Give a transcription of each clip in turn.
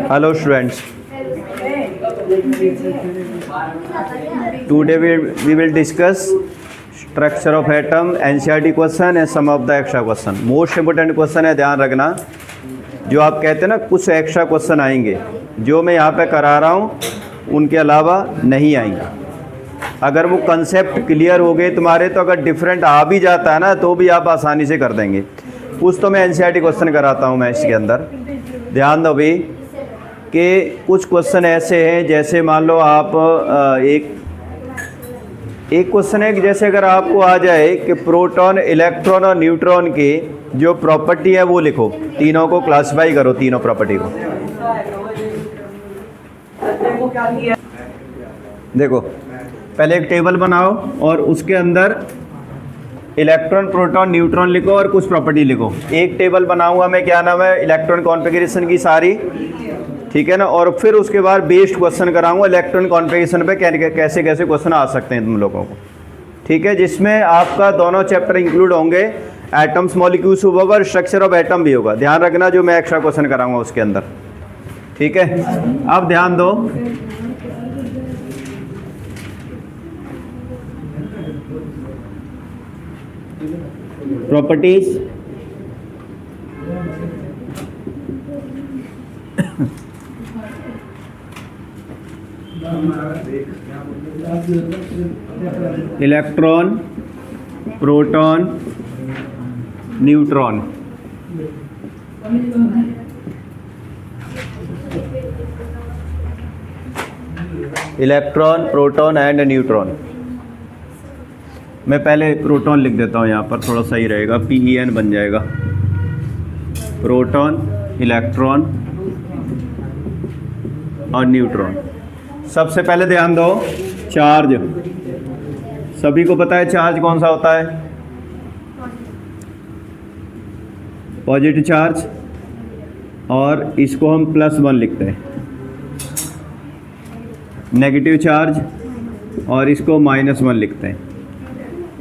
Hello students. Today we will discuss structure of atom, NCERT question and some of the extra question. Most important question है, ध्यान रखना। जो आप कहते हैं ना कुछ एक्स्ट्रा क्वेश्चन आएंगे, जो मैं यहाँ पे करा रहा हूँ उनके अलावा नहीं आएंगे। अगर वो कंसेप्ट क्लियर हो गए तुम्हारे, तो अगर डिफरेंट आ भी जाता है ना तो भी आप आसानी से कर देंगे। कुछ तो मैं एनसीईआरटी क्वेश्चन कराता हूँ मैं इसके अंदर। ध्यान दो भी कि कुछ क्वेश्चन ऐसे हैं, जैसे मान लो आप एक क्वेश्चन है कि जैसे अगर आपको आ जाए कि प्रोटॉन, इलेक्ट्रॉन और न्यूट्रॉन की जो प्रॉपर्टी है वो लिखो, तीनों को क्लासिफाई करो, तीनों प्रॉपर्टी को। देखो पहले एक टेबल बनाओ और उसके अंदर इलेक्ट्रॉन, प्रोटॉन, न्यूट्रॉन लिखो और कुछ प्रॉपर्टी लिखो। एक टेबल बनाऊंगा मैं, क्या नाम है, इलेक्ट्रॉन कॉन्फ़िगरेशन की सारी, ठीक है ना। और फिर उसके बाद बेस्ड क्वेश्चन कराऊंगा इलेक्ट्रॉन कॉन्फ़िगरेशन पे कैसे कैसे क्वेश्चन आ सकते हैं तुम लोगों को, ठीक है। जिसमें आपका दोनों चैप्टर इंक्लूड होंगे, एटम्स मॉलिक्यूल्स होगा और स्ट्रक्चर ऑफ एटम भी होगा। ध्यान रखना जो मैं एक्स्ट्रा क्वेश्चन कराऊंगा उसके अंदर, ठीक है। अब ध्यान दो, properties, electron, proton, neutron. Electron, proton and neutron. मैं पहले प्रोटॉन लिख देता हूँ यहाँ पर, थोड़ा सही रहेगा, PEN बन जाएगा। प्रोटॉन, इलेक्ट्रॉन और न्यूट्रॉन। सबसे पहले ध्यान दो, चार्ज। सभी को पता है चार्ज कौन सा होता है, पॉजिटिव चार्ज, और इसको हम +1 लिखते हैं। नेगेटिव चार्ज और इसको -1 लिखते हैं।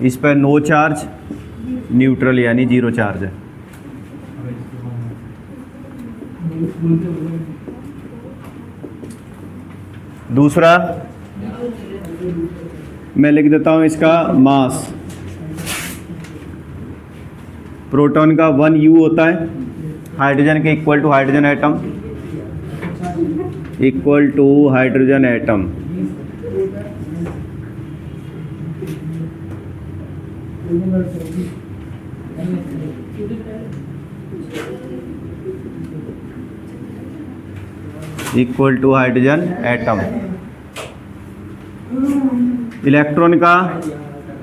इस पर नो चार्ज, न्यूट्रल यानी 0 चार्ज है। दूसरा मैं लिख देता हूँ इसका मास। प्रोटॉन का 1U होता है, हाइड्रोजन के equal to hydrogen atom, equal to hydrogen atom. Equal to hydrogen atom. Electron का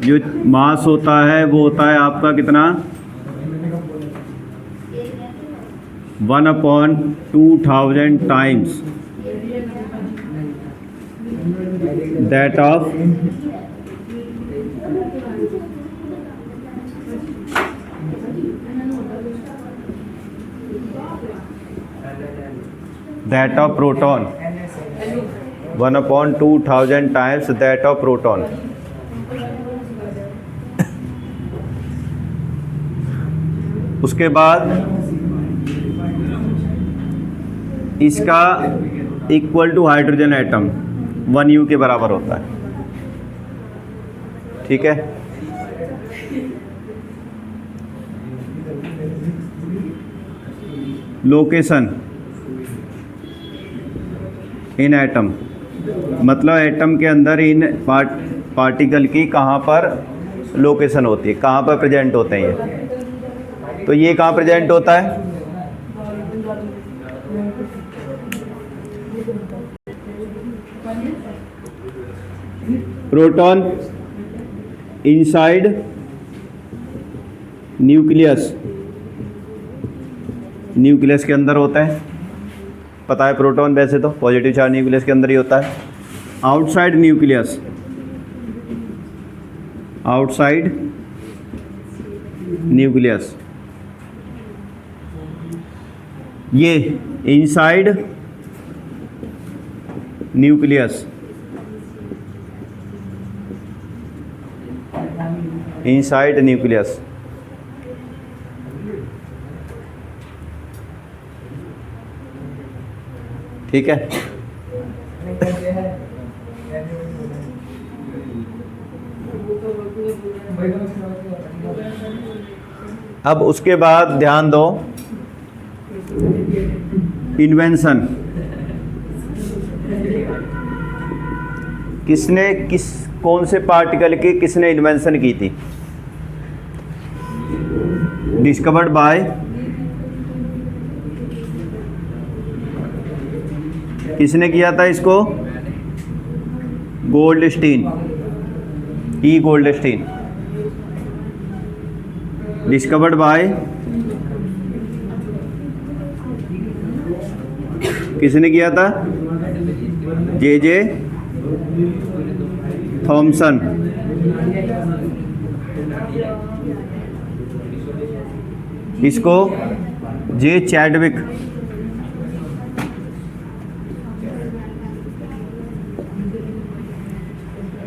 जो मास होता है वो होता है आपका कितना, 1/2000 times that of proton, 1/2000 times that of proton. उसके बाद इसका equal to hydrogen atom 1U के बराबर होता है, ठीक है। लोकेशन इन एटम, मतलब एटम के अंदर इन पार्टिकल की कहाँ पर लोकेशन होती है, कहाँ पर प्रेजेंट होते हैं ये। तो ये कहाँ प्रेजेंट होता है, प्रोटॉन इनसाइड न्यूक्लियस, न्यूक्लियस के अंदर होता है, पता है। प्रोटॉन वैसे तो पॉजिटिव चार्ज न्यूक्लियस के अंदर ही होता है। आउटसाइड न्यूक्लियस, आउटसाइड न्यूक्लियस, ये इनसाइड न्यूक्लियस, इनसाइड न्यूक्लियस। ठीक है। अब उसके बाद ध्यान दो, इन्वेंशन कौन से पार्टिकल की किसने इन्वेंशन की थी? डिस्कवर्ड बाय किसने किया था इसको? Goldstein, E Goldstein. Discovered by किसने किया था? J Thomson. इसको जे चैडविक।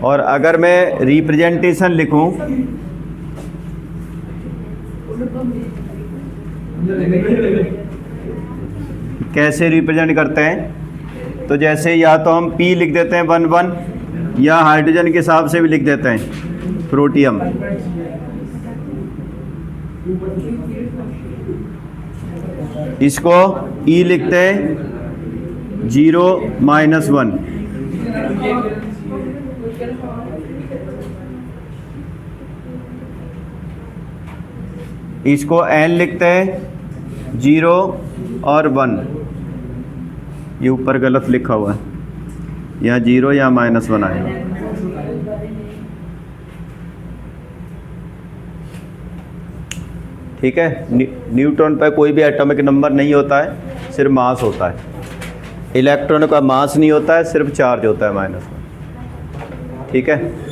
और अगर मैं रिप्रेजेंटेशन लिखूं, कैसे रिप्रेजेंट करते हैं, तो जैसे या तो हम P लिख देते हैं 1 1, या हाइड्रोजन के हिसाब से भी लिख देते हैं, प्रोटियम। इसको E लिखते हैं 0 -1। इसको N लिखते हैं 0 और 1। ये ऊपर गलत लिखा हुआ है, यहाँ 0 या -1 आएगा। ठीक है। न्यूट्रॉन पर कोई भी एटॉमिक नंबर नहीं होता है, सिर्फ मास होता है। इलेक्ट्रॉन का मास नहीं होता है, सिर्फ चार्ज होता है -1। ठीक है।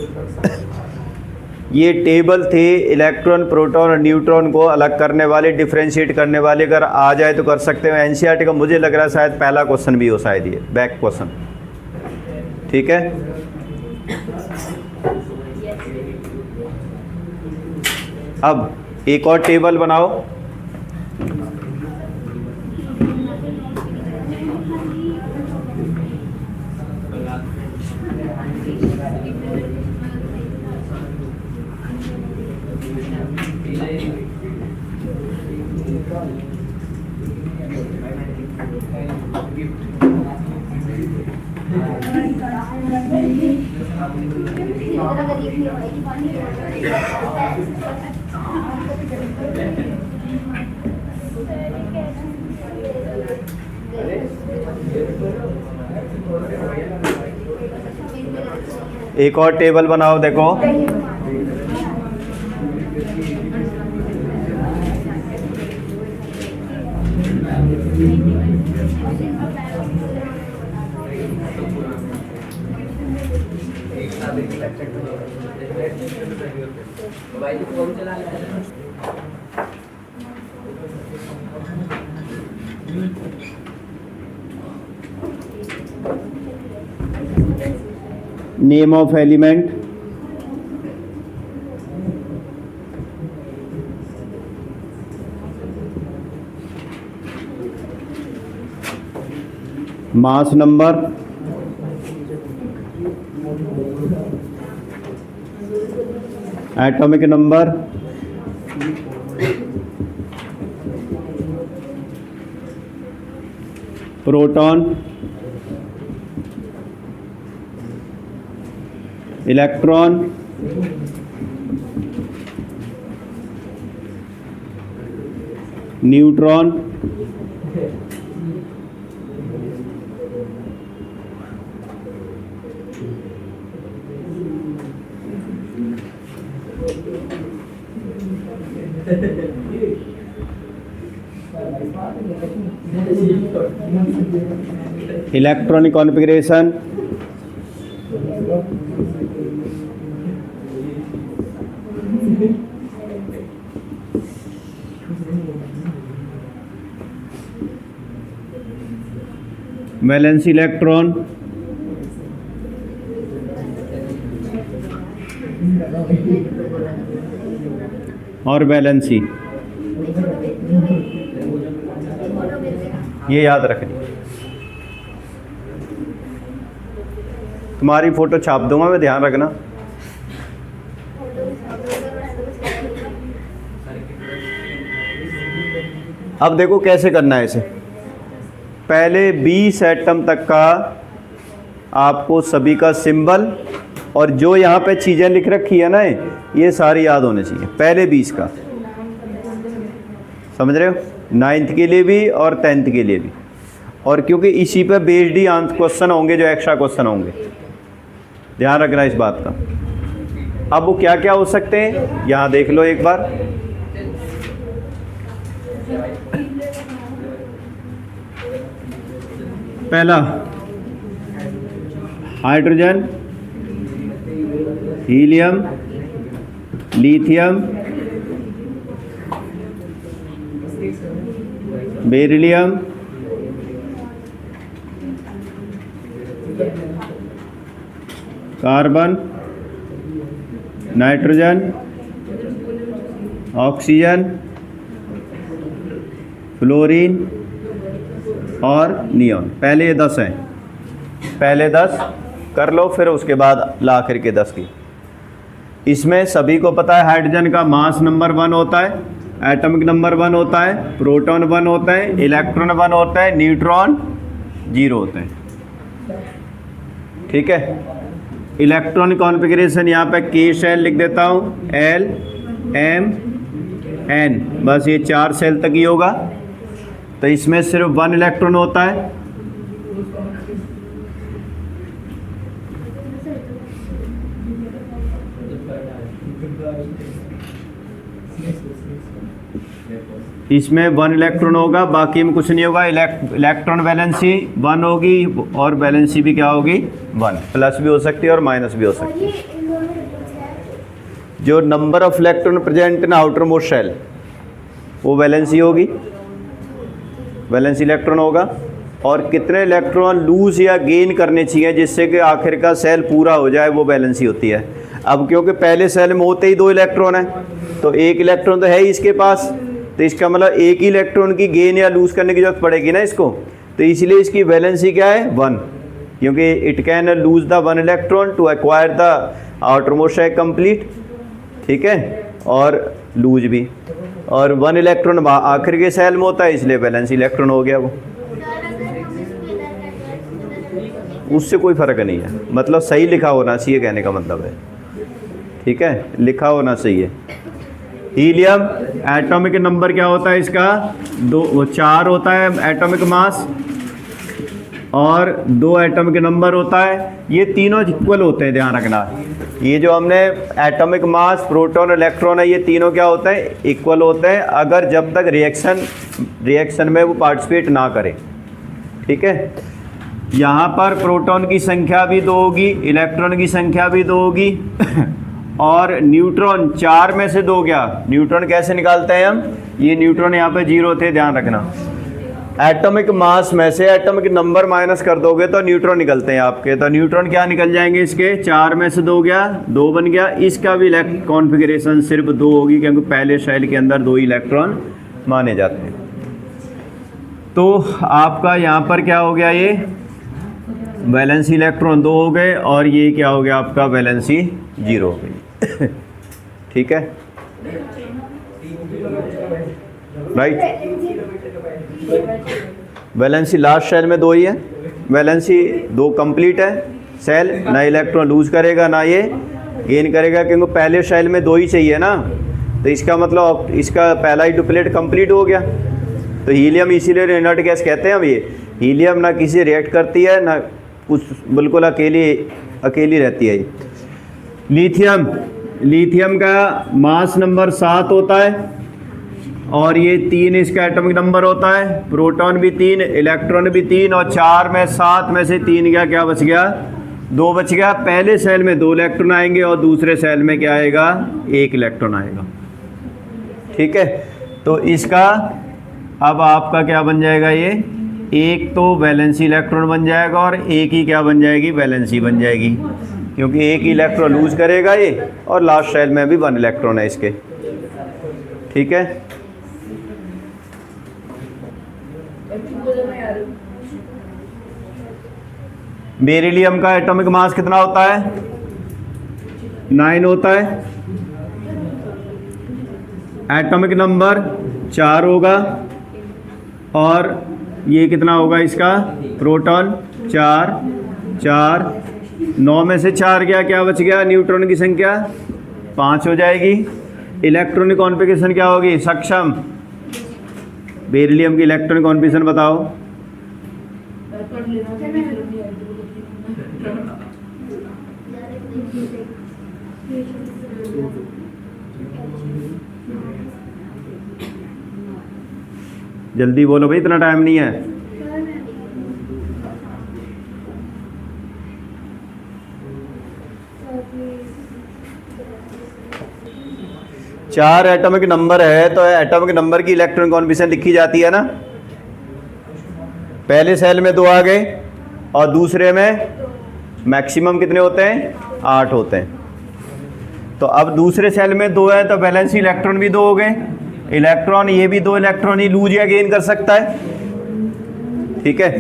ये टेबल थी इलेक्ट्रॉन, प्रोटॉन और न्यूट्रॉन को अलग करने वाले, डिफ्रेंशिएट करने वाले। अगर आ जाए तो कर सकते हो। एनसीईआरटी का मुझे लग रहा है शायद पहला क्वेश्चन भी हो, शायद ये बैक क्वेश्चन। ठीक है। अब एक और टेबल बनाओ। एक और टेबल बनाओ, देखो। Name of element, mass number, atomic number, proton, electron, neutron, electronic configuration, valency electron, और वैलेंसी। ये याद रखनी। तुम्हारी फ़ोटो छाप दूंगा मैं, ध्यान रखना। अब देखो कैसे करना है इसे। पहले 20 एटम तक का आपको सभी का सिंबल और जो यहाँ पे चीज़ें लिख रखी है ना, ये सारी याद होने चाहिए पहले 20 का। समझ रहे हो? 9th के लिए भी और 10th के लिए भी। और क्योंकि इसी पे बेस्ड ही क्वेश्चन होंगे जो एक्स्ट्रा क्वेश्चन होंगे, ध्यान रखना इस बात का। अब वो क्या क्या हो सकते हैं यहाँ देख लो एक बार। पहला hydrogen, helium, lithium, beryllium, carbon, nitrogen, oxygen, fluorine और नियॉन। पहले ये 10 हैं, पहले 10 कर लो, फिर उसके बाद ला आखिर के 10 की। इसमें सभी को पता है हाइड्रोजन का मास नंबर 1 होता है, एटॉमिक नंबर 1 होता है, प्रोटॉन 1 होता है, इलेक्ट्रॉन 1 होता है, न्यूट्रॉन 0 होते हैं। ठीक है, इलेक्ट्रॉन कॉन्फ़िगरेशन यहाँ पे K शेल लिख देता हूँ, L M N, बस ये 4 सेल तक ही होगा। तो इसमें सिर्फ 1 इलेक्ट्रॉन होता है। इसमें 1 इलेक्ट्रॉन होगा, बाकी में कुछ नहीं होगा। इलेक्ट्रॉन वैलेंसी 1 होगी और वैलेंसी भी क्या होगी 1, प्लस भी हो सकती है और माइनस भी हो सकती है। जो number of electron present in outermost shell वो वैलेंसी होगी, वैलेंसी इलेक्ट्रॉन होगा। और कितने इलेक्ट्रॉन लूज या गेन करने चाहिए जिससे कि आखिर का सेल पूरा हो जाए, वो वैलेंसी होती है। अब क्योंकि पहले सेल में होते ही 2 इलेक्ट्रॉन है, तो 1 इलेक्ट्रॉन तो है ही इसके पास, तो इसका मतलब 1 ही इलेक्ट्रॉन की गेन या लूज करने की जरूरत पड़ेगी ना इसको। तो इसलिए इसकी वैलेंसी क्या है 1, क्योंकि it can lose the 1 electron to acquire the outermost shell complete. ठीक है, और लूज भी, और 1 इलेक्ट्रॉन आखिर के सेल में होता है, इसलिए वैलेंसी इलेक्ट्रॉन हो गया वो। उससे कोई फ़र्क नहीं है, मतलब सही लिखा होना चाहिए कहने का मतलब है। ठीक है, लिखा होना चाहिए। हीलियम एटॉमिक नंबर क्या होता है इसका 4 होता है एटॉमिक मास, और 2 एटॉमिक नंबर होता है। ये तीनों इक्वल होते हैं, ध्यान रखना। ये जो हमने एटॉमिक मास, प्रोटॉन, इलेक्ट्रॉन है, ये तीनों क्या होते हैं इक्वल होते हैं, अगर जब तक रिएक्शन में वो पार्टिसिपेट ना करें। ठीक है, यहाँ पर प्रोटॉन की संख्या भी 2 होगी, इलेक्ट्रॉन की संख्या भी 2 होगी और न्यूट्रॉन 4 में से 2 गया। न्यूट्रॉन कैसे निकालते हैं हम, ये न्यूट्रॉन यहाँ पे 0 थे, ध्यान रखना। एटॉमिक मास में से एटॉमिक नंबर माइनस कर दोगे तो न्यूट्रॉन निकलते हैं आपके। तो न्यूट्रॉन क्या निकल जाएंगे इसके, 4 में से 2 गया, 2 बन गया। इसका भी कॉन्फ़िगरेशन सिर्फ 2 होगी, क्योंकि पहले शेल के अंदर 2 इलेक्ट्रॉन माने जाते हैं। तो आपका यहाँ पर क्या हो गया, ये वैलेंसी इलेक्ट्रॉन 2 हो गए और ये क्या हो गया आपका वैलेंसी 0 हो गई। ठीक है, राइट। वैलेंसी लास्ट शेल में 2 ही है, वैलेंसी 2 कंप्लीट है सेल, ना इलेक्ट्रॉन लूज करेगा ना ये गेन करेगा, क्योंकि पहले शेल में 2 ही चाहिए ना। तो इसका मतलब इसका पहला ही डुप्लेट कंप्लीट हो गया। तो हीलियम इसीलिए इनर्ट गैस कहते हैं। अब ये हीलियम ना किसी रिएक्ट करती है ना कुछ, बिल्कुल अकेली रहती है। लिथियम का मास नंबर 7 होता है और ये 3 इसका एटॉमिक नंबर होता है। प्रोटॉन भी 3, इलेक्ट्रॉन भी 3, और 4 में 7 में से 3 क्या बच गया, 2 बच गया। पहले सेल में 2 इलेक्ट्रॉन आएंगे और दूसरे सेल में क्या आएगा, 1 इलेक्ट्रॉन आएगा। ठीक है, तो इसका अब आपका क्या बन जाएगा, ये एक तो वैलेंसी इलेक्ट्रॉन बन जाएगा और एक ही क्या बन जाएगी, वैलेंसी बन जाएगी, क्योंकि एक ही इलेक्ट्रॉन लूज करेगा ये, और लास्ट शेल में भी 1 इलेक्ट्रॉन है इसके। ठीक है, बेरिलियम का एटॉमिक मास कितना होता है? 9 होता है। एटॉमिक नंबर 4 होगा। और ये कितना होगा इसका? प्रोटॉन 4 4, 9 में से 4 गया, क्या बच गया? न्यूट्रॉन की संख्या 5 हो जाएगी। इलेक्ट्रॉनिक कॉन्फ़िगरेशन क्या होगी? सक्षम। बेरिलियम की इलेक्ट्रॉनिक कॉन्फ़िगरेशन बताओ। जल्दी बोलो भाई, इतना टाइम नहीं है। चार एटॉमिक नंबर है तो एटॉमिक नंबर की इलेक्ट्रॉन कॉन्फ़िगरेशन लिखी जाती है ना। पहले सेल में 2 आ गए और दूसरे में मैक्सिमम कितने होते हैं? 8 होते हैं। तो अब दूसरे सेल में 2 है तो वैलेंसी इलेक्ट्रॉन भी 2 हो गए। इलेक्ट्रॉन, ये भी 2 इलेक्ट्रॉन ही लूज या गेन कर सकता है। ठीक है।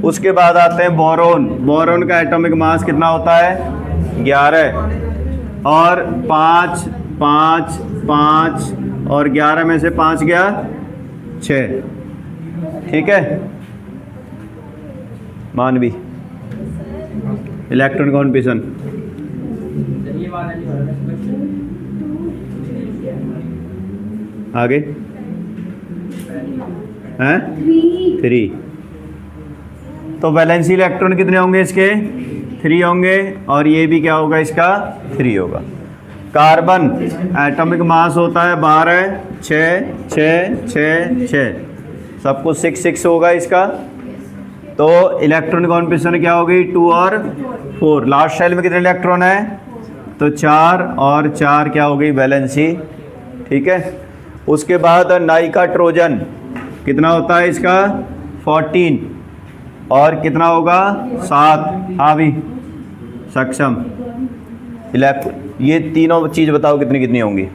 उसके बाद आते हैं बोरोन। बोरोन का एटॉमिक मास कितना होता है? 11। और 5 5 5 और 11 में से 5 गया 6। ठीक है। मानवी इलेक्ट्रॉन कॉन्फ़िगरेशन आगे हैं 3। तो वैलेंसी इलेक्ट्रॉन कितने होंगे इसके? 3 होंगे। और ये भी क्या होगा इसका? 3 होगा। कार्बन एटॉमिक मास होता है 12, 6 6 6 6, सब कुछ 6 6 होगा इसका। तो इलेक्ट्रॉन कॉन्फ़िगरेशन क्या होगी? 2 और 4। लास्ट सेल में कितने इलेक्ट्रॉन है? तो 4 और 4 क्या हो गई? वैलेंसी। ठीक है। उसके बाद नाइट्रोजन कितना होता है इसका? 14। और कितना होगा? 7। हाँ भी सक्षम। ये तीनों चीज़ बताओ कितनी कितनी होंगी?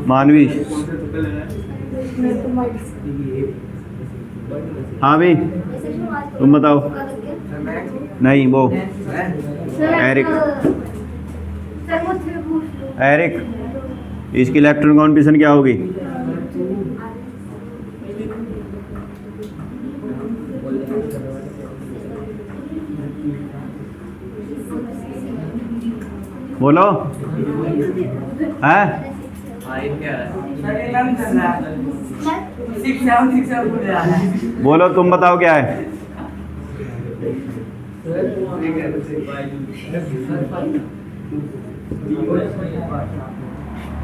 मानवी हाँ भी तुम बताओ। नहीं वो एरिक एरिक इसकी इलेक्ट्रॉन कॉन्फ़िगरेशन क्या होगी? बोलो। हैं? बोलो, तुम बताओ क्या है?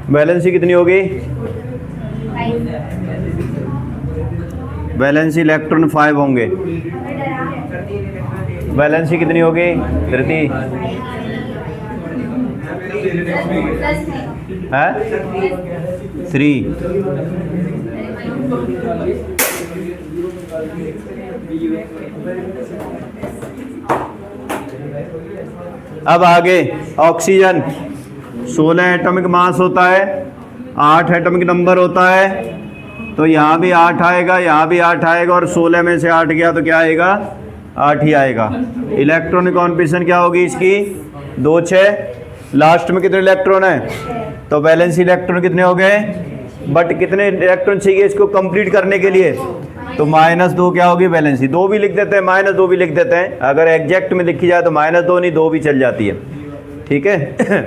वैलेंसी कितनी होगी? वैलेंसी इलेक्ट्रॉन 5 होंगे। वैलेंसी कितनी होगी? 30 है 3। अब आगे ऑक्सीजन 16 एटॉमिक मास होता है, 8 एटॉमिक नंबर होता है। तो यहाँ भी 8 आएगा, यहाँ भी 8 आएगा और 16 में से 8 गया तो क्या आएगा? 8 ही आएगा। इलेक्ट्रॉनिक कॉन्फ़िगरेशन क्या होगी इसकी? 2 6। लास्ट में कितने इलेक्ट्रॉन है? तो वैलेंसी इलेक्ट्रॉन कितने हो गए? बट कितने इलेक्ट्रॉन चाहिए इसको कंप्लीट करने के लिए? तो -2 क्या होगी? वैलेंसी। 2 भी लिख देते हैं, -2 भी लिख देते हैं। अगर एग्जैक्ट में लिखी जाए तो -2 नहीं 2 भी चल जाती है। ठीक है।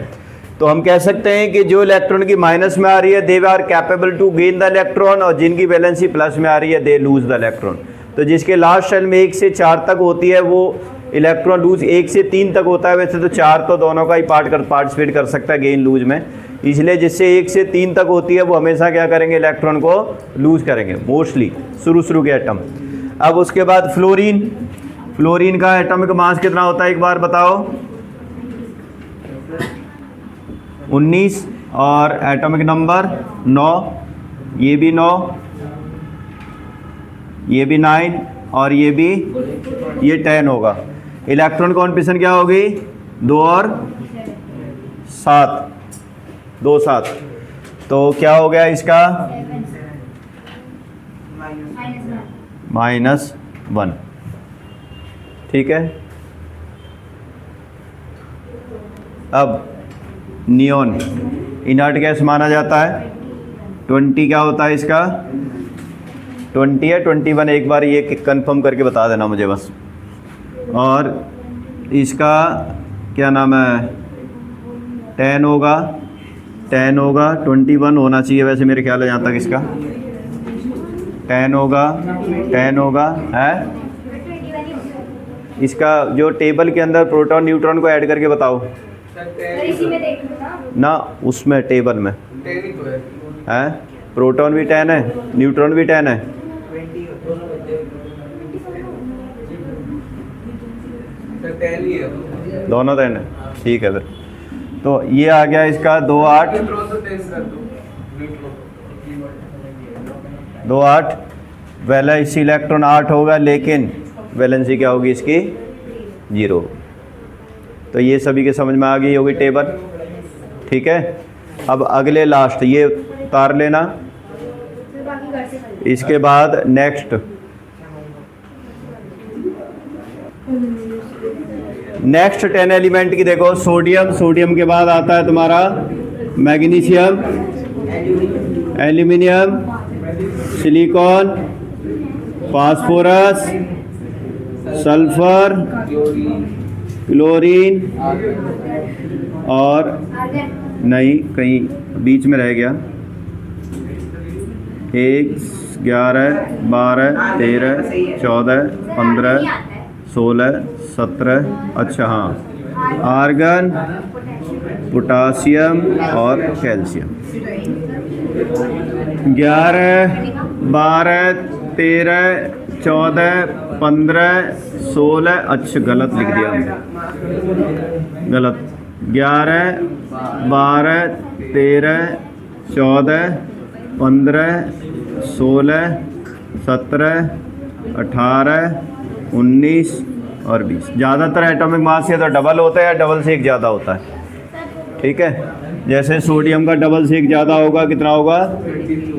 तो हम कह सकते हैं कि जो इलेक्ट्रॉन की माइनस में आ रही है they are capable to gain the electron, और जिनकी वैलेंसी प्लस में आ रही है दे लूज द इलेक्ट्रॉन। तो जिसके लास्ट सेल में 1 से 4 तक होती है वो इलेक्ट्रॉन लूज 1 से 3 तक होता है। वैसे तो 4 तो दोनों का ही पार्टिसिपेट कर सकता है गेन लूज में, इसलिए जिससे 1 से 3 तक होती है वो हमेशा क्या करेंगे? इलेक्ट्रॉन को लूज करेंगे मोस्टली शुरू के एटम। अब उसके बाद फ्लोरीन। फ्लोरीन का एटॉमिक मास कितना होता है एक बार बताओ? 19 और एटॉमिक नंबर 9, ये भी 9। ये भी 9 और ये भी, ये 10 होगा। इलेक्ट्रॉन कॉन्फिगरेशन क्या होगी? 2 और 7, 2 7, तो क्या हो गया इसका? -1। ठीक है। अब नियॉन इनर्ट गैस माना जाता है। 20 क्या होता है इसका? 20 है 21, एक बार ये कंफर्म करके बता देना मुझे बस। और इसका क्या नाम है? 10 होगा, 10 होगा, 21 होना चाहिए वैसे मेरे ख्याल है, जहाँ तक इसका 10 होगा, 10 होगा है। इसका जो टेबल के अंदर प्रोटॉन न्यूट्रॉन को ऐड करके बताओ ना, उसमें टेबल में है प्रोटॉन भी 10 है, न्यूट्रॉन भी 10 है। दोनों 10 है, ठीक है फिर। तो ये आ गया इसका 2 8 2 8। वैलेंसी इलेक्ट्रॉन 8 होगा, लेकिन वैलेंसी क्या होगी इसकी? 0। तो ये सभी के समझ में आ गई होगी टेबल। ठीक है। अब अगले लास्ट ये उतार लेना। इसके बाद नेक्स्ट नेक्स्ट 10 एलिमेंट की देखो। सोडियम, सोडियम के बाद आता है तुम्हारा magnesium, aluminium, silicon, phosphorus, sulphur, chlorine और नहीं, कहीं बीच में रह गया, 1 11 12 13 14 15 16 17, अच्छा हाँ, आर्गन, पोटासियम और कैल्शियम। 11 12 13 14 15 16, अच्छा गलत लिख दिया हमने, गलत। 11 12 13 14 15 16 17 18 19 और 20। ज़्यादातर एटॉमिक मास या तो डबल होता है या डबल से एक ज़्यादा होता है। ठीक है। जैसे सोडियम का डबल से एक ज़्यादा होगा, कितना होगा?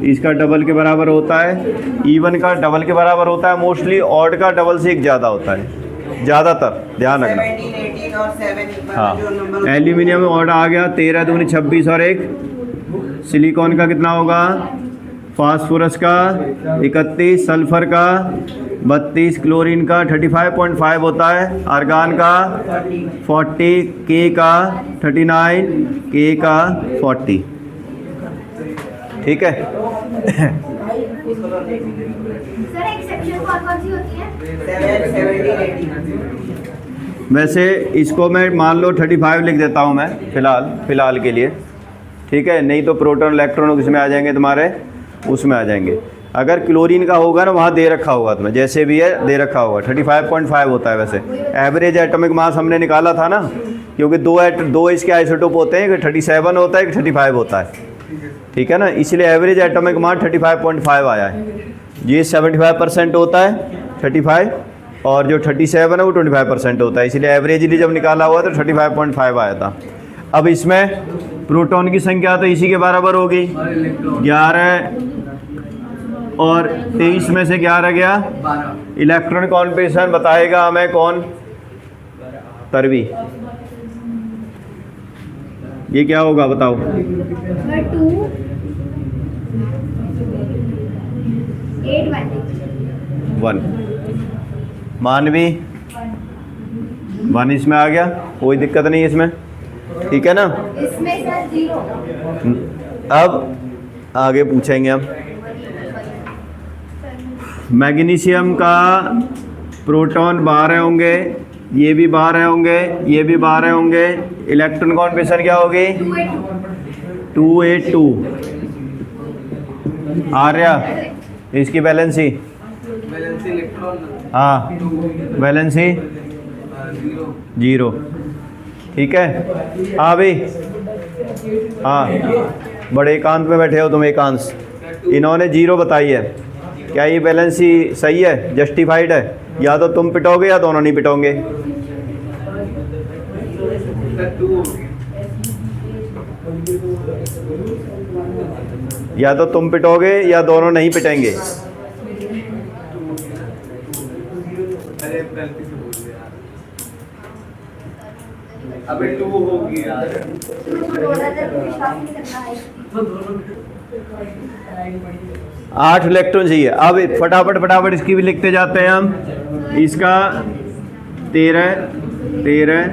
इसका डबल के बराबर होता है। इवन का डबल के बराबर होता है मोस्टली, ऑड का डबल से एक ज़्यादा होता है ज़्यादातर, ध्यान रखना। 17, 18 और 7 हाँ, एल्यूमिनियम में ऑड आ गया 13 दूनी 26 और 1। सिलिकॉन का कितना होगा? फास्फोरस का 31, सल्फर का 32, क्लोरीन का 35.5 होता है, आर्गान का 40, के का 39, के का 40। ठीक है। सर एक्सेप्शन कौन सी होती है? 17, 18। वैसे इसको मैं मान लो 35 लिख देता हूँ मैं फ़िलहाल के लिए। ठीक है, नहीं तो प्रोटॉन इलेक्ट्रॉन उसमें आ जाएंगे, तुम्हारे उसमें आ जाएंगे। अगर क्लोरीन का होगा ना, वहाँ दे रखा होगा तुम्हें, जैसे भी है दे रखा होगा। 35.5 होता है वैसे एवरेज एटॉमिक मास, हमने निकाला था ना, क्योंकि दो इसके आइसोटोप होते हैं, एक 37 होता है, एक 35 होता है। ठीक है ना, इसलिए एवरेज एटॉमिक मास 35.5 आया है। ये 75% होता है 35, और जो 37 है वो 25% होता है, इसलिए एवरेजली जब निकाला हुआ तो 35.5 आया था। अब इसमें प्रोटॉन की संख्या तो इसी के बराबर होगी, 11 और 23 में से 11 गया। इलेक्ट्रॉन कॉन्फिगरेशन बताएगा हमें कौन? तरवी। ये क्या होगा बताओ? 2 8 1। मानवी 1 इसमें आ गया, कोई दिक्कत नहीं इसमें। ठीक है ना। इसमें सर 0। अब आगे पूछेंगे हम। मैग्नीशियम का प्रोटॉन 12 होंगे, ये भी 12 होंगे, ये भी 12 होंगे। इलेक्ट्रॉन कॉन्फिगरेशन क्या होगी? 282। आर्या, इसकी वैलेंसी? हाँ, वैलेंसी 0। ठीक है। हाँ भाई, हाँ, बड़े एकांत में बैठे हो तुम, एकांश। इन्होंने 0 बताई है। क्या ये बैलेंसी सही है, जस्टिफाइड है? या तो तुम पिटोगे या दोनों नहीं पिटोगे। या तो तुम पिटोगे या दोनों नहीं पिटेंगे। अबे 2 होगी यार। आठ इलेक्ट्रॉन चाहिए। अब फटाफट इसकी भी लिखते जाते हैं हम। इसका 13 13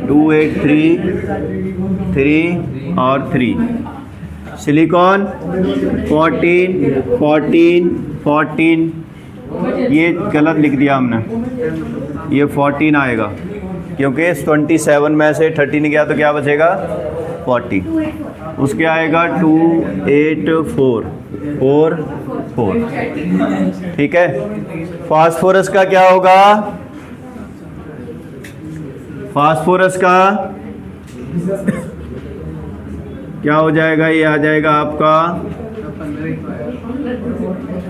2 8 3 और 3। सिलिकॉन 14 ये गलत लिख दिया हमने, ये 14 आएगा क्योंकि 27 में से 13 गया तो क्या बचेगा 40। उसके आएगा 2 8 4 ठीक है। फास्फोरस का क्या होगा? फास्फोरस का क्या हो जाएगा? ये आ जाएगा आपका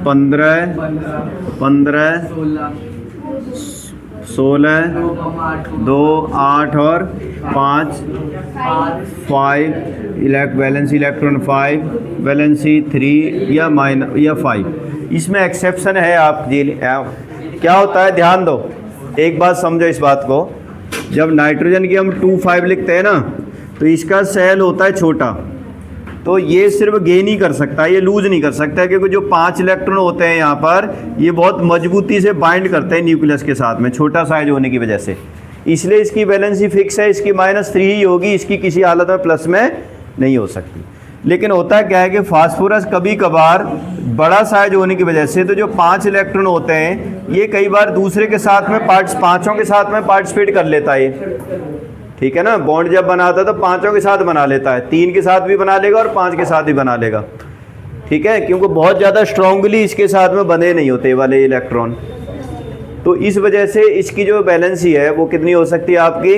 15 16 2 8 और 5 वैलेंसी इलेक्ट्रॉन 5 वैलेंसी 3 या 5। इसमें एक्सेप्शन है। आप क्या होता है, ध्यान दो, एक बात समझो इस बात को। जब नाइट्रोजन की हम 2 5 लिखते हैं ना, तो इसका सेल होता है छोटा, तो ये सिर्फ गेन ही कर सकता है, ये लूज नहीं कर सकता, क्योंकि जो 5 इलेक्ट्रॉन होते हैं यहाँ पर, ये बहुत मजबूती से बाइंड करते हैं न्यूक्लियस के साथ में, छोटा साइज होने की वजह से। इसलिए इसकी वैलेंसी फिक्स है, इसकी -3 ही होगी, इसकी किसी हालत में प्लस में नहीं हो सकती। लेकिन होता क्या है कि फास्फोरस कभी कभार बड़ा साइज होने की वजह से, तो जो 5 इलेक्ट्रॉन होते हैं ये कई बार दूसरे के साथ में पाँचों के साथ में पार्टिसिपेट कर लेता है। ठीक है ना, बॉन्ड जब बनाता है तो 5 के साथ बना लेता है, 3 के साथ भी बना लेगा और 5 के साथ भी बना लेगा। ठीक है, क्योंकि बहुत ज़्यादा स्ट्रांगली इसके साथ में बंधे नहीं होते वाले इलेक्ट्रॉन। तो इस वजह से इसकी जो बैलेंसी है वो कितनी हो सकती है आपकी?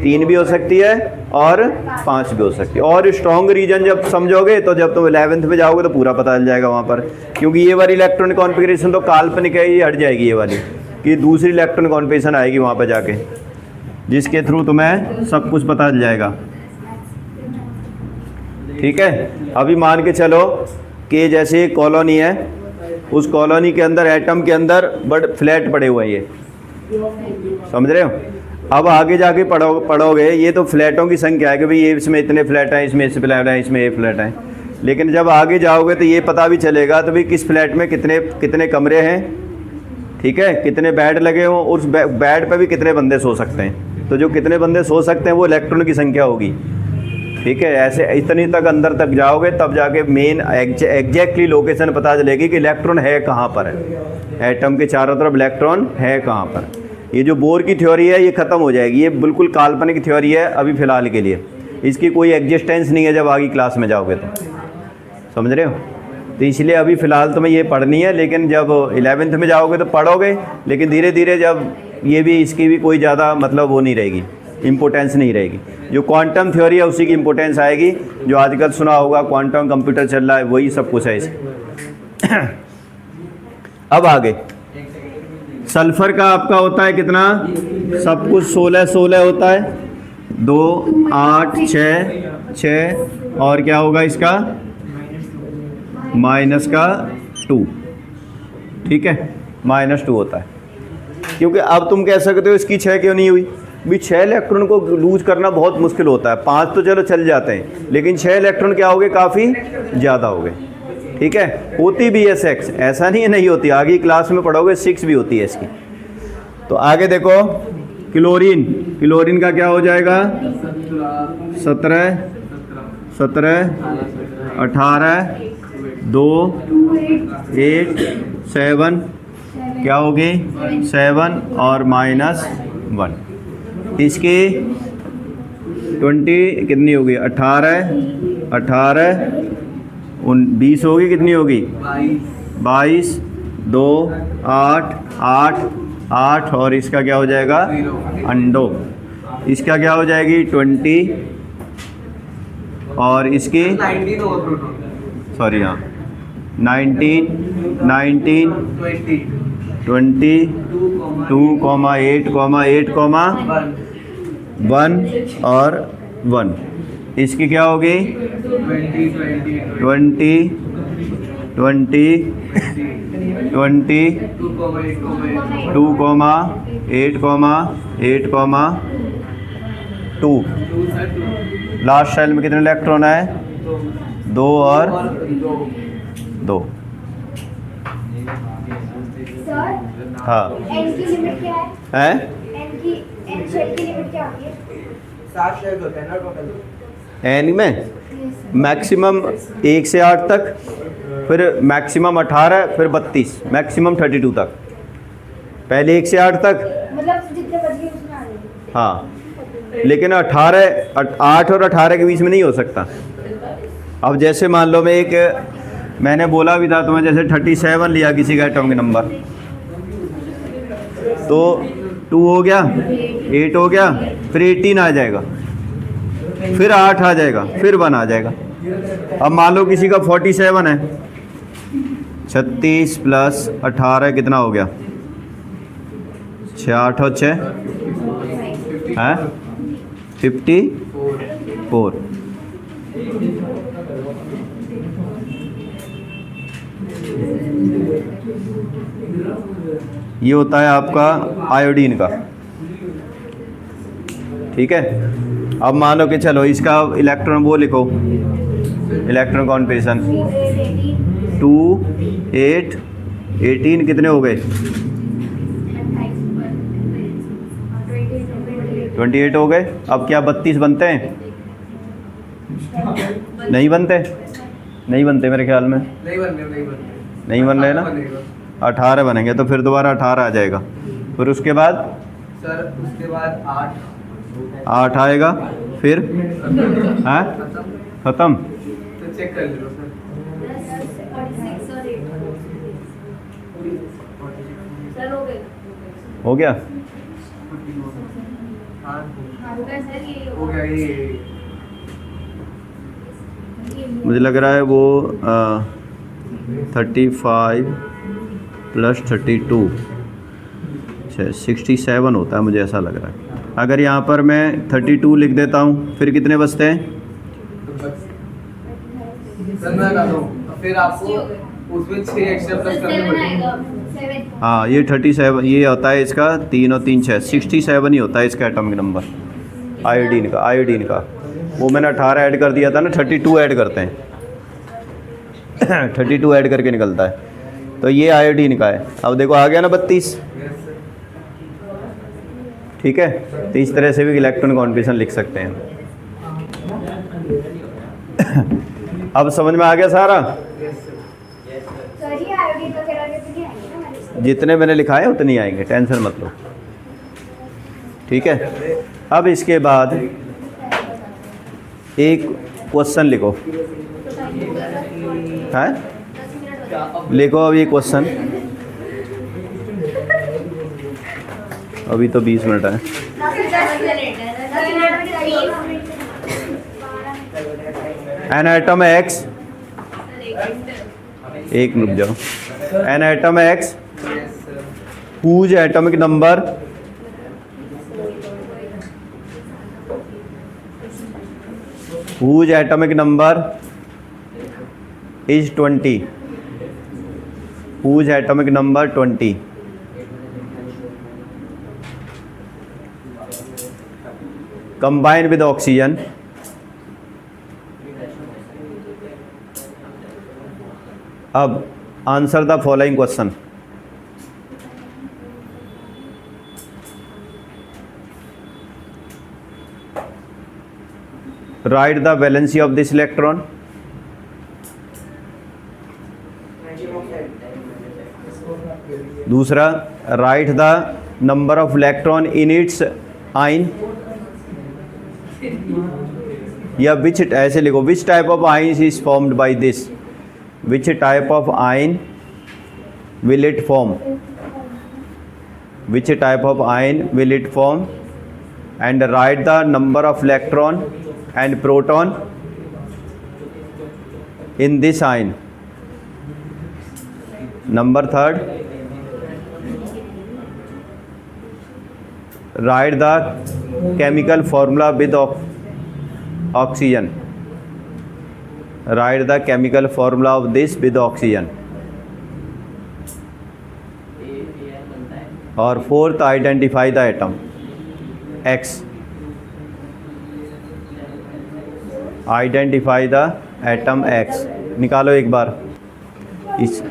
3 भी हो सकती है और 5 भी हो सकती है। और स्ट्रॉन्ग रीजन जब समझोगे तो जब तुम 11th में जाओगे तो पूरा पता चल जाएगा वहाँ पर, क्योंकि ये वाली इलेक्ट्रॉन कॉन्फ़िगरेशन तो काल्पनिक है, ये हट जाएगी ये वाली, कि दूसरी इलेक्ट्रॉन कॉन्फ़िगरेशन आएगी वहाँ पर जाके, जिसके थ्रू तुम्हें सब कुछ पता चल जाएगा। ठीक है, अभी मान के चलो कि जैसे एक कॉलोनी है, उस कॉलोनी के अंदर एटम के अंदर बड़े फ्लैट पड़े हुए हैं, ये समझ रहे हो। अब आगे जाके पढ़ोगे ये तो फ्लैटों की संख्या है कि भाई ये इसमें इतने फ्लैट हैं, इसमें इस फ्लैट हैं, इसमें ये फ्लैट हैं। लेकिन जब आगे जाओगे तो ये पता भी चलेगा तो भाई किस फ्लैट में कितने कमरे हैं, ठीक है, कितने बेड लगे हों, उस बेड पर भी कितने बंदे सो सकते हैं। तो जो कितने बंदे सो सकते हैं वो इलेक्ट्रॉन की संख्या होगी। ठीक है, ऐसे इतनी तक अंदर तक जाओगे तब जाके मेन एग्जैक्टली लोकेशन पता चलेगी कि इलेक्ट्रॉन है कहाँ पर है, एटम के चारों तरफ इलेक्ट्रॉन है कहाँ पर। ये जो बोर की थ्योरी है ये ख़त्म हो जाएगी, ये बिल्कुल काल्पनिक थ्योरी है अभी फ़िलहाल के लिए, इसकी कोई एग्जिस्टेंस नहीं है जब आगे क्लास में जाओगे तो, समझ रहे हो। तो इसलिए अभी फ़िलहाल तुम्हें ये पढ़नी है, लेकिन जब 11th में जाओगे तो पढ़ोगे, लेकिन धीरे धीरे जब ये भी इसकी भी कोई ज़्यादा मतलब वो नहीं रहेगी, इम्पोर्टेंस नहीं रहेगी। जो क्वांटम थ्योरी है उसी की इम्पोर्टेंस आएगी, जो आजकल सुना होगा क्वांटम कंप्यूटर चल रहा है वही सब कुछ है इस। अब आगे सल्फ़र का आपका होता है कितना, सब कुछ 16 होता है, 2 8 6 और क्या होगा इसका -2। ठीक है, -2 होता है, क्योंकि अब तुम कह सकते हो इसकी 6 क्यों नहीं हुई भी। 6 इलेक्ट्रॉन को लूज करना बहुत मुश्किल होता है, 5 तो चलो चल जाते हैं, लेकिन 6 इलेक्ट्रॉन क्या हो गए, काफ़ी ज़्यादा हो गए। ठीक है, होती भी है 6, ऐसा नहीं है नहीं होती, आगे क्लास में पढ़ोगे 6 भी होती है इसकी। तो आगे देखो क्लोरीन का क्या हो जाएगा, 17 18 2 8 7 क्या होगी 7 और -1। इसकी 20 कितनी होगी, 18 20 होगी, कितनी होगी 22 2 8 8 और इसका क्या हो जाएगा अंडो, इसका क्या हो जाएगी 20 और इसकी सॉरी हाँ 19, 19, 20, 20, 2, 8, 8, 1 और 1। इसकी क्या होगी? 20, 20, 20, 2, 8, 2। लास्ट सेल में कितने इलेक्ट्रॉन है? 2 और 2। सर हाँ एन की लिमिट क्या है? है एन शेल की लिमिट क्या होती है? 7 शेल्स होते हैं ना टोटल। एन में मैक्सिमम 1 से 8 तक, फिर मैक्सिमम 18, फिर 32, मैक्सिमम 32 तक। पहले 1 से 8 तक, मतलब जितने बच गए उसमें आ जाएंगे। हाँ, लेकिन 8 और 18 के बीच में नहीं हो सकता। अब जैसे मान लो मैंने बोला भी था तुम्हें, जैसे 37 लिया किसी का एटॉमिक नंबर, तो 2 हो गया, 8 हो गया, फिर 18 आ जाएगा, फिर 8 आ जाएगा, फिर 1 आ जाएगा। अब मान लो किसी का 47 है, 36 प्लस 18 कितना हो गया? 6, 8 और 6 है 54। ये होता है आपका आयोडीन का। ठीक है, अब मानो कि चलो इसका इलेक्ट्रॉन वो लिखो, इलेक्ट्रॉन कॉन्फिगरेशन 2, 8, 18 कितने हो गए? 28 हो गए। अब क्या 32 बनते हैं? नहीं बनते, नहीं बनते मेरे ख्याल में, नहीं बन रहे ना। 18 बनेंगे, तो फिर दोबारा 18 आ जाएगा, फिर उसके बाद सर उसके बाद 8 आएगा, फिर हाँ ख़त्म। तो चेक कर लो सर। हो गया। हाँ हो गया ये। मुझे लग रहा है वो 35 प्लस 32 67 होता है, मुझे ऐसा लग रहा है। अगर यहाँ पर मैं 32 लिख देता हूँ, फिर कितने बचते हैं? सर मैं बता दूँ, फिर आपको उसमें 6 एक्स्ट्रा प्लस करने पड़ेंगे। हाँ, ये 37 ये होता है इसका, 3 और 3 6 67 ही होता है इसका एटॉमिक नंबर आयोडीन का। वो मैंने 18 ऐड कर दिया था ना, 32 ऐड करते हैं 32 ऐड करके निकलता है, तो ये आयोडीन का है। अब देखो आ गया ना 32। ठीक है, तो इस तरह से भी इलेक्ट्रॉन कॉन्फिगरेशन लिख सकते हैं। अब समझ में आ गया सारा? सर ये आयोडीन का कह रहा है कि आएंगे ना मैंने। जितने मैंने लिखाए उतने ही आएंगे, टेंशन मत लो। ठीक है, अब इसके बाद एक क्वेश्चन लिखो। है लिखो अब ये क्वेश्चन। अभी तो 20 मिनट है। एन एटम एक्स, एक रुक जाओ। An atom x whose atomic number is 20, whose atomic number 20, combine with oxygen, अब answer the following question. Write the valency of this electron. दूसरा, write the number of electron in its ion, या which ऐसे लिखो, which type of ion is formed by this, which type of ion will it form, which type of ion will it form, and write the number of electron and proton in this ion. Number third, right the chemical formula with oxygen, right the chemical formula of this with oxygen. और fourth, identify the atom X, identify the atom X. निकालो एक बार इस